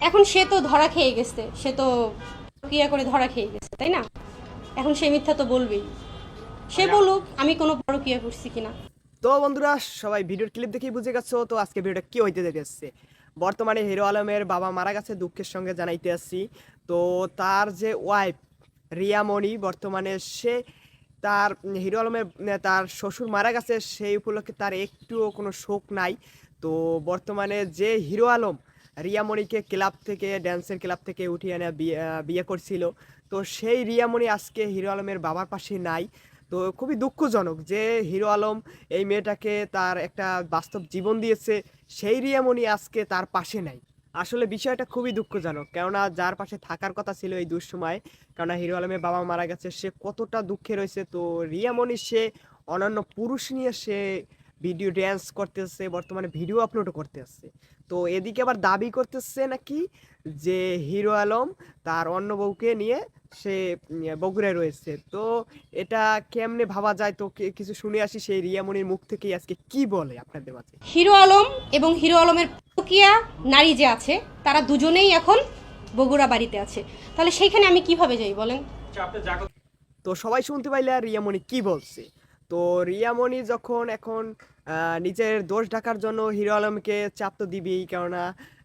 এখন সে তো ধরা খেয়ে গেছে, সে তো ক্রিয়া করে ধরা খেয়ে গেছে, তাই না? এখন সে মিথ্যা তো বলবেই। সে বলুক আমি কোনো বড় ক্রিয়া করছি কিনা। তো বন্ধুরা, সবাই ভিডিওর ক্লিপ দেখেই বুঝে গেছো তো আজকে ভিডিওটা কি হইতে যাচ্ছে। বর্তমানে হিরো আলমের বাবা মারা গেছে, দুঃখের সঙ্গে জানাইতে আসছি। তো তার যে ওয়াইফ রিয়ামণি, বর্তমানে সে তার হিরো আলমের তার শ্বশুর মারা গেছে, সেই উপলক্ষে তার একটুও কোনো শোক নাই। তো বর্তমানে যে হিরো আলম রিয়ামণিকে ক্লাব থেকে, ড্যান্সের ক্লাব থেকে উঠিয়ে এনে বিয়ে করছিল, তো সেই রিয়ামণি আজকে হিরো আলমের বাবার পাশে নাই। তো খুবই দুঃখজনক যে হিরো আলম এই মেয়েটাকে তার একটা বাস্তব জীবন দিয়েছে, সেই রিয়ামণি আজকে তার পাশে নাই। আসলে বিষয়টা খুবই দুঃখজনক, কেননা যার পাশে থাকার কথা ছিল এই দুঃসময়, কেননা হিরো আলমের বাবা মারা গেছে, সে কতটা দুঃখে রয়েছে। তো রিয়ামণি সে অন্যান্য পুরুষ নিয়ে সে ভিডিও ড্যান্স করতেছে, বর্তমানে ভিডিও আপলোড করতেছে। তো এদিকে আবার দাবি করতেছে নাকি যে হিরো আলম তার অন্য বউকে নিয়ে সে বগুড়ায় রয়েছে। তো এটা কেমনে ভাবা যায়? তো কিছু শুনে আসি সেই রিয়ামণির মুখ থেকেই আজকে কি বলে আপনাদের মাঝে। হিরো আলম এবং হিরো আলমের প্রক্রিয়া নারী যে আছে, তারা দুজনেই এখন বগুড়া বাড়িতে আছে। তাহলে সেইখানে আমি কিভাবে যাই বলেন? তো সবাই শুনতে পাইলে আর রিয়ামণি কি বলছে। তো রিয়ামণি যখন এখন নিজের দোষ ঢাকার জন্য হিরো আলমকে চাপ তো দিবেই, কেননা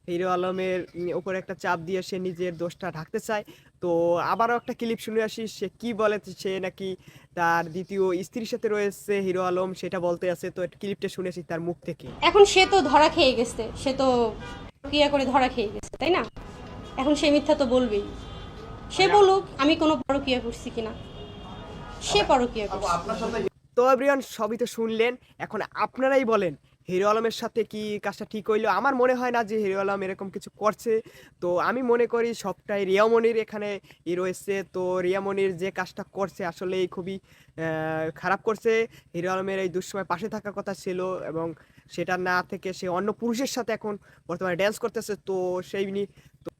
হিরো আলমের উপরে একটা চাপ দিয়ে সে নিজের দোষটা ঢাকতে চায়। তো আবারও একটা ক্লিপ শুনে আসি সে কি বলে। সে নাকি তার দ্বিতীয় স্ত্রীর সাথে রয়েছে হিরো আলম, সেটা বলতে আছে। তো ক্লিপটা শুনে আসি তার মুখ থেকে। এখন সে তো ধরা খেয়ে গেছে, সে তো ক্রিয়া করে ধরা খেয়ে গেছে, তাই না? এখন সে মিথ্যা তো বলবেই। সে বলুক আমি কোনো বড় ক্রিয়া করছি কিনা। সে পরক্রিয়া করছে। তো এভরিওয়ান, সবই তো শুনলেন, এখন আপনারাই বলেন হিরো আলমের সাথে কি কাজটা ঠিক হইলো? আমার মনে হয় না যে হিরো আলম এরকম কিছু করছে। তো আমি মনে করি সবটাই রিয়ামণির এখানে রয়েছে। তো রিয়ামণির যে কাজটা করছে আসলেই খুবই খারাপ করছে। হিরো আলমের এই দুঃসময় পাশে থাকার কথা ছিল, এবং সেটা না থেকে সে অন্য পুরুষের সাথে এখন বর্তমানে ড্যান্স করতেছে। তো সেই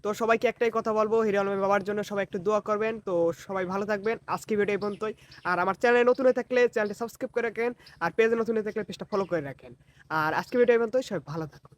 তো সবাইকে একটাই কথা বলবো, হিরো আলমের বাবার জন্য সবাই একটু দোয়া করবেন। তো সবাই ভালো থাকবেন, আজকে ভিডিও এই পর্যন্তই। আর আমার চ্যানেলে নতুন হয়ে থাকলে চ্যানেলটি সাবস্ক্রাইব করে রাখেন, আর পেজে নতুন হয়ে থাকলে পেজটা ফলো করে রাখেন। আর আজকে ভিডিও এই পর্যন্তই, সবাই ভালো থাকুন।